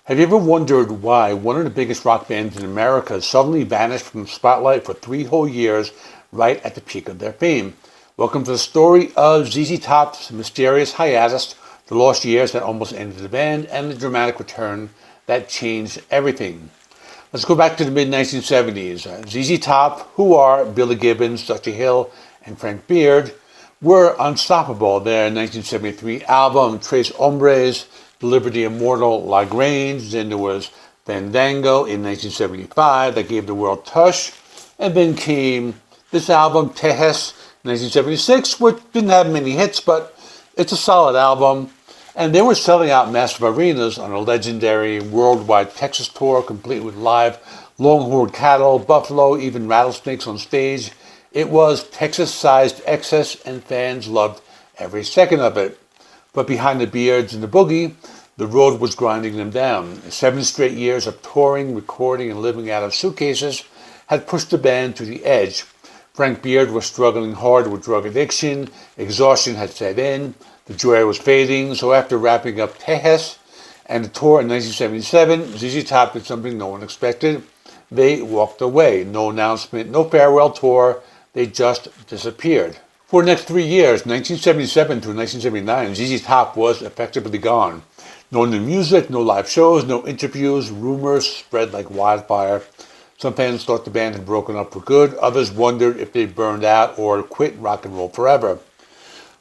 Have you ever wondered why one of the biggest rock bands in America suddenly vanished from the spotlight for 3 whole years right at the peak of their fame? Welcome to the story of ZZ Top's mysterious hiatus, the lost years that almost ended the band, and the dramatic return that changed everything. Let's go back to the mid-1970s. ZZ Top, who are Billy Gibbons, Dusty Hill, and Frank Beard, were unstoppable. Their 1973 album, Tres Hombres, delivered the immortal La Grange. Then there was Fandango in 1975 that gave the world Tush. And then came this album, Tejas, 1976, which didn't have many hits, but it's a solid album. And they were selling out massive arenas on a legendary worldwide Texas tour, complete with live longhorn cattle, buffalo, even rattlesnakes on stage. It was Texas-sized excess, and fans loved every second of it. But behind the beards and the boogie, the road was grinding them down. 7 straight years of touring, recording, and living out of suitcases had pushed the band to the edge. Frank Beard was struggling hard with drug addiction. Exhaustion had set in. The joy was fading. So after wrapping up Tejas and the tour in 1977, ZZ Top did something no one expected. They walked away. No announcement, no farewell tour. They just disappeared. For the next 3 years, 1977 to 1979, ZZ Top was effectively gone. No new music, no live shows, no interviews. Rumors spread like wildfire. Some fans thought the band had broken up for good. Others wondered if they burned out or quit rock and roll forever.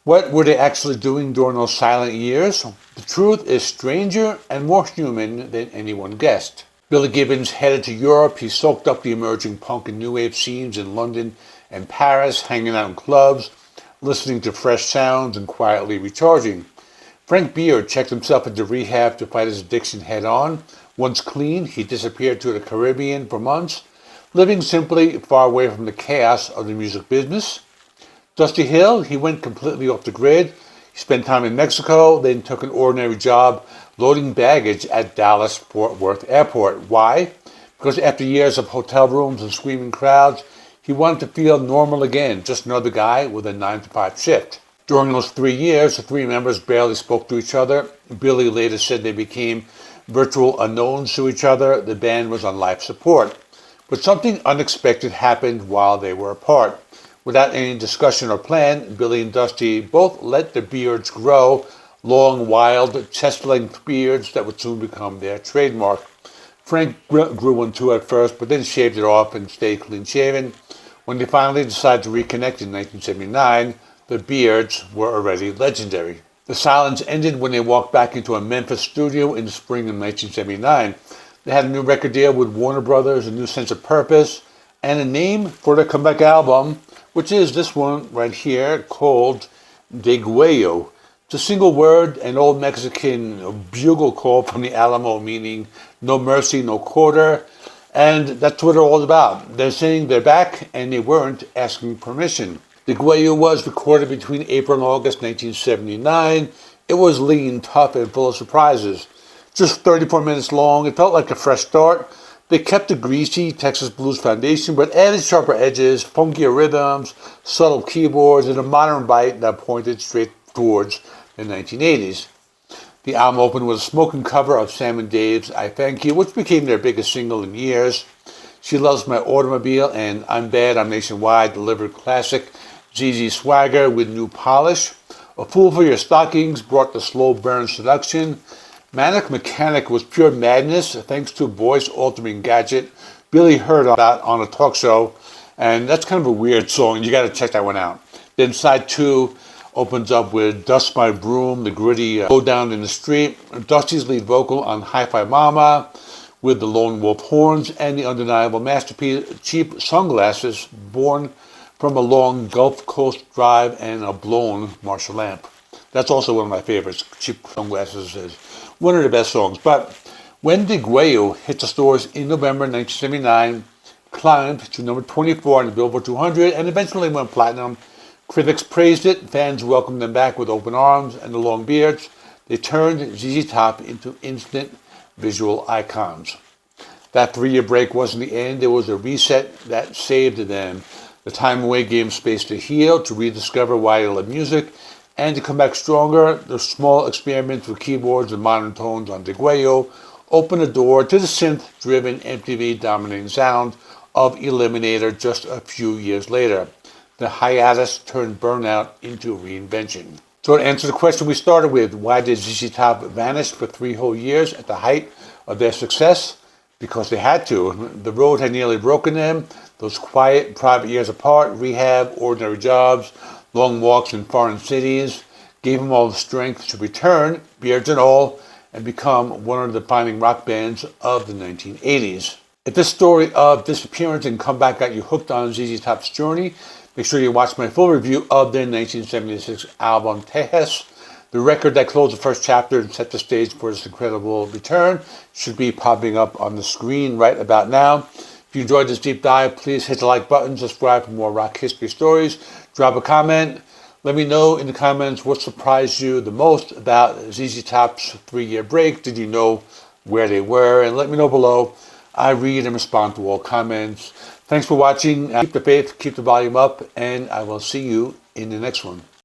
What were they actually doing during those silent years? The truth is stranger and more human than anyone guessed. Billy Gibbons headed to Europe. He soaked up the emerging punk and new wave scenes in London and Paris, hanging out in clubs, listening to fresh sounds, and quietly recharging. Frank Beard checked himself into rehab to fight his addiction head-on. Once clean, he disappeared to the Caribbean for months, living simply far away from the chaos of the music business. Dusty Hill, he went completely off the grid. He spent time in Mexico, then took an ordinary job loading baggage at Dallas-Fort Worth Airport. Why? Because after years of hotel rooms and screaming crowds, he wanted to feel normal again, just another guy with a 9-to-5 shift. During those 3 years, the three members barely spoke to each other. Billy later said they became virtual unknowns to each other. The band was on life support. But something unexpected happened while they were apart. Without any discussion or plan, Billy and Dusty both let their beards grow, long, wild, chest-length beards that would soon become their trademark. Frank grew one too at first, but then shaved it off and stayed clean-shaven. When they finally decided to reconnect in 1979, the beards were already legendary. The silence ended when they walked back into a Memphis studio in the spring of 1979. They had a new record deal with Warner Brothers, a new sense of purpose, and a name for their comeback album, which is this one right here, called Deguello. It's a single word, an old Mexican bugle call from the Alamo, meaning no mercy, no quarter. And that's what they're all about. They're saying they're back, and they weren't asking permission. Deguello was recorded between April and August 1979. It was lean, tough, and full of surprises. Just 34 minutes long, it felt like a fresh start. They kept the greasy Texas blues foundation, but added sharper edges, funkier rhythms, subtle keyboards, and a modern bite that pointed straight towards the 1980s. The album opened with a smoking cover of Sam and Dave's I Thank You, which became their biggest single in years. She Loves My Automobile and I'm Bad, I'm Nationwide delivered classic ZZ swagger with new polish. A Fool for Your Stockings brought the slow burn seduction. Manic Mechanic was pure madness thanks to a voice-altering gadget Billy heard about on a talk show, and that's kind of a weird song. You got to check that one out. Then side 2 opens up with Dust My Broom, the gritty go down in the street. Dusty's lead vocal on Hi-Fi Mama with the lone wolf horns, and the undeniable masterpiece Cheap Sunglasses, born from a long Gulf Coast drive and a blown Marshall lamp. That's also one of my favorites. Cheap Sunglasses is one of the best songs. But when Deguello hit the stores in November 1979, climbed to number 24 on the Billboard 200, and eventually went platinum. Critics praised it, fans welcomed them back with open arms and the long beards. They turned ZZ Top into instant visual icons. That 3-year break wasn't the end. There was a reset that saved them. The time away gave them space to heal, to rediscover why they love music, and to come back stronger. The small experiments with keyboards and modern tones on Deguello opened the door to the synth-driven MTV-dominating sound of Eliminator just a few years later. The hiatus turned burnout into reinvention. So to answer the question we started with, why did ZZ Top vanish for 3 whole years at the height of their success? Because they had to. The road had nearly broken them. Those quiet, private years apart, rehab, ordinary jobs, long walks in foreign cities, gave them all the strength to return, beards and all, and become one of the defining rock bands of the 1980s. If this story of Disappearance and Comeback got you hooked on ZZ Top's journey, make sure you watch my full review of their 1976 album Tejas. The record that closed the first chapter and set the stage for this incredible return should be popping up on the screen right about now. If you enjoyed this deep dive, please hit the like button, subscribe for more rock history stories, drop a comment. Let me know in the comments what surprised you the most about ZZ Top's 3-year break. Did you know where they were? And let me know below. I read and respond to all comments. Thanks for watching. Keep the faith, keep the volume up, and I will see you in the next one.